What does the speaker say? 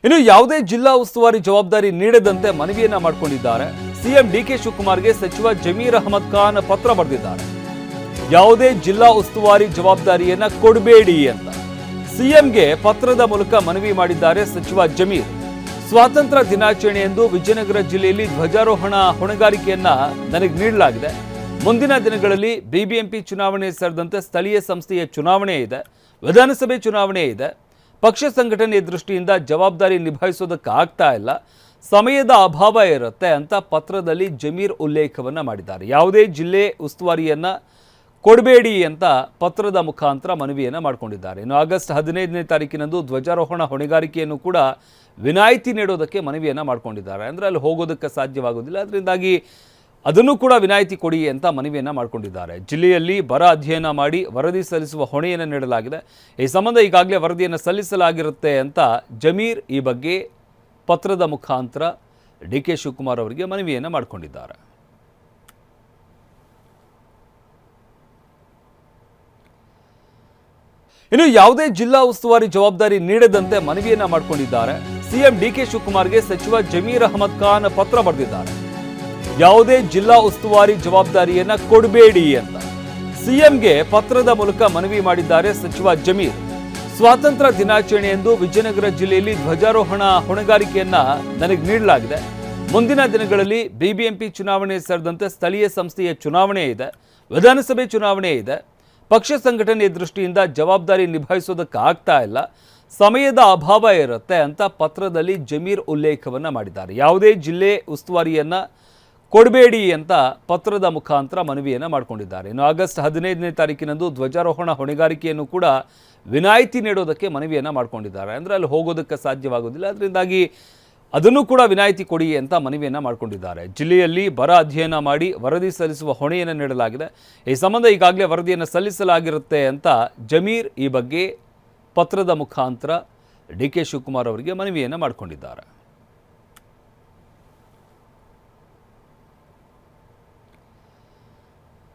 ಇನ್ನು ಯಾವುದೇ ಜಿಲ್ಲಾ ಉಸ್ತುವಾರಿ ಜವಾಬ್ದಾರಿ ನೀಡದಂತೆ ಮನವಿಯನ್ನ ಮಾಡಿಕೊಂಡಿದ್ದಾರೆ ಸಿಎಂ ಡಿಕೆ ಶಿವಕುಮಾರ್ಗೆ ಸಚಿವ ಜಮೀರ್ ಅಹಮದ್ ಖಾನ್ ಪತ್ರ ಬರೆದಿದ್ದಾರೆ. ಯಾವುದೇ ಜಿಲ್ಲಾ ಉಸ್ತುವಾರಿ ಜವಾಬ್ದಾರಿಯನ್ನ ಕೊಡಬೇಡಿ ಅಂತ ಸಿಎಂಗೆ ಪತ್ರದ ಮೂಲಕ ಮನವಿ ಮಾಡಿದ್ದಾರೆ ಸಚಿವ ಜಮೀರ್. ಸ್ವಾತಂತ್ರ್ಯ ದಿನಾಚರಣೆಯಂದು ವಿಜಯನಗರ ಜಿಲ್ಲೆಯಲ್ಲಿ ಧ್ವಜಾರೋಹಣ ಹೊಣೆಗಾರಿಕೆಯನ್ನ ನನಗೆ ನೀಡಲಾಗಿದೆ. ಮುಂದಿನ ದಿನಗಳಲ್ಲಿ ಬಿಬಿಎಂಪಿ ಚುನಾವಣೆ ಸೇರಿದಂತೆ ಸ್ಥಳೀಯ ಸಂಸ್ಥೆಯ ಚುನಾವಣೆ ಇದೆ, ವಿಧಾನಸಭೆ ಚುನಾವಣೆ ಇದೆ. ಪಕ್ಷ ಸಂಘಟನೆ ದೃಷ್ಟಿಯಿಂದ ಜವಾಬ್ದಾರಿ ನಿಭಾಯಿಸೋದಕ್ಕಾಗ್ತಾ ಇಲ್ಲ, ಸಮಯದ ಅಭಾವ ಇರುತ್ತೆ ಅಂತ ಪತ್ರದಲ್ಲಿ ಜಮೀರ್ ಉಲ್ಲೇಖವನ್ನ ಮಾಡಿದ್ದಾರೆ. ಯಾವುದೇ ಜಿಲ್ಲೆ ಉಸ್ತುವಾರಿಯನ್ನ ಕೊಡಬೇಡಿ ಅಂತ ಪತ್ರದ ಮುಖಾಂತರ ಮನವಿಯನ್ನು ಮಾಡಿಕೊಂಡಿದ್ದಾರೆ. ಇನ್ನು ಆಗಸ್ಟ್ 15ನೇ ತಾರೀಕಿನಂದು ಧ್ವಜಾರೋಹಣ ಹೊಣೆಗಾರಿಕೆಯನ್ನು ಕೂಡ ವಿನಾಯಿತಿ ನೀಡೋದಕ್ಕೆ ಮನವಿಯನ್ನು ಮಾಡಿಕೊಂಡಿದ್ದಾರೆ. ಅಂದರೆ ಅಲ್ಲಿ ಹೋಗೋದಕ್ಕೆ ಸಾಧ್ಯವಾಗೋದಿಲ್ಲ, ಅದರಿಂದಾಗಿ ಅದನ್ನು ಕೂಡ ವಿನಾಯಿತಿ ಕೊಡಿ ಅಂತ ಮನವಿಯನ್ನು ಮಾಡಿಕೊಂಡಿದ್ದಾರೆ. ಜಿಲ್ಲೆಯಲ್ಲಿ ಬರ ಅಧ್ಯಯನ ಮಾಡಿ ವರದಿ ಸಲ್ಲಿಸುವ ಹೊಣೆಯನ್ನು ನೀಡಲಾಗಿದೆ. ಈ ಸಂಬಂಧ ಈಗಾಗಲೇ ವರದಿಯನ್ನು ಸಲ್ಲಿಸಲಾಗಿರುತ್ತೆ ಅಂತ ಜಮೀರ್ ಈ ಬಗ್ಗೆ ಪತ್ರದ ಮುಖಾಂತರ ಡಿಕೆ ಶಿವಕುಮಾರ್ ಅವರಿಗೆ ಮನವಿಯನ್ನು ಮಾಡಿಕೊಂಡಿದ್ದಾರೆ. ಇನ್ನು ಯಾವುದೇ ಜಿಲ್ಲಾ ಉಸ್ತುವಾರಿ ಜವಾಬ್ದಾರಿ ನೀಡದಂತೆ ಮನವಿಯನ್ನ ಮಾಡಿಕೊಂಡಿದ್ದಾರೆ ಸಿಎಂ ಡಿಕೆ ಶಿವಕುಮಾರ್ಗೆ ಸಚಿವ ಜಮೀರ್ ಅಹಮದ್ ಖಾನ್ ಪತ್ರ ಬರೆದಿದ್ದಾರೆ. ಯಾವುದೇ ಜಿಲ್ಲಾ ಉಸ್ತುವಾರಿ ಜವಾಬ್ದಾರಿಯನ್ನ ಕೊಡಬೇಡಿ ಅಂತ ಸಿಎಂಗೆ ಪತ್ರದ ಮೂಲಕ ಮನವಿ ಮಾಡಿದ್ದಾರೆ ಸಚಿವ ಜಮೀರ್. ಸ್ವಾತಂತ್ರ್ಯ ದಿನಾಚರಣೆಯಂದು ವಿಜಯನಗರ ಜಿಲ್ಲೆಯಲ್ಲಿ ಧ್ವಜಾರೋಹಣ ಹೊಣೆಗಾರಿಕೆಯನ್ನ ನನಗೆ ನೀಡಲಾಗಿದೆ. ಮುಂದಿನ ದಿನಗಳಲ್ಲಿ ಬಿಬಿಎಂಪಿ ಚುನಾವಣೆ ಸೇರಿದಂತೆ ಸ್ಥಳೀಯ ಸಂಸ್ಥೆಯ ಚುನಾವಣೆ ಇದೆ, ವಿಧಾನಸಭೆ ಚುನಾವಣೆ ಇದೆ. ಪಕ್ಷ ಸಂಘಟನೆ ದೃಷ್ಟಿಯಿಂದ ಜವಾಬ್ದಾರಿ ನಿಭಾಯಿಸೋದಕ್ಕಾಗ್ತಾ ಇಲ್ಲ, ಸಮಯದ ಅಭಾವ ಇರುತ್ತೆ ಅಂತ ಪತ್ರದಲ್ಲಿ ಜಮೀರ್ ಉಲ್ಲೇಖವನ್ನ ಮಾಡಿದ್ದಾರೆ. ಯಾವುದೇ ಜಿಲ್ಲೆ ಉಸ್ತುವಾರಿಯನ್ನ ಕೊಡಬೇಡಿ ಅಂತ ಪತ್ರದ ಮುಖಾಂತರ ಮನವಿಯನ್ನು ಮಾಡಿಕೊಂಡಿದ್ದಾರೆ. ಇನ್ನು ಆಗಸ್ಟ್ 15ನೇ ತಾರೀಕಿನಂದು ಧ್ವಜಾರೋಹಣ ಹೊಣೆಗಾರಿಕೆಯನ್ನು ಕೂಡ ವಿನಾಯಿತಿ ನೀಡೋದಕ್ಕೆ ಮನವಿಯನ್ನು ಮಾಡಿಕೊಂಡಿದ್ದಾರೆ. ಅಂದರೆ ಅಲ್ಲಿ ಹೋಗೋದಕ್ಕೆ ಸಾಧ್ಯವಾಗೋದಿಲ್ಲ, ಅದರಿಂದಾಗಿ ಅದನ್ನು ಕೂಡ ವಿನಾಯಿತಿ ಕೊಡಿ ಅಂತ ಮನವಿಯನ್ನು ಮಾಡಿಕೊಂಡಿದ್ದಾರೆ. ಜಿಲ್ಲೆಯಲ್ಲಿ ಬರ ಅಧ್ಯಯನ ಮಾಡಿ ವರದಿ ಸಲ್ಲಿಸುವ ಹೊಣೆಯನ್ನು ನೀಡಲಾಗಿದೆ. ಈ ಸಂಬಂಧ ಈಗಾಗಲೇ ವರದಿಯನ್ನು ಸಲ್ಲಿಸಲಾಗಿರುತ್ತೆ ಅಂತ ಜಮೀರ್ ಈ ಬಗ್ಗೆ ಪತ್ರದ ಮುಖಾಂತರ ಡಿಕೆ ಶಿವಕುಮಾರ್ ಅವರಿಗೆ ಮನವಿಯನ್ನು ಮಾಡಿಕೊಂಡಿದ್ದಾರೆ.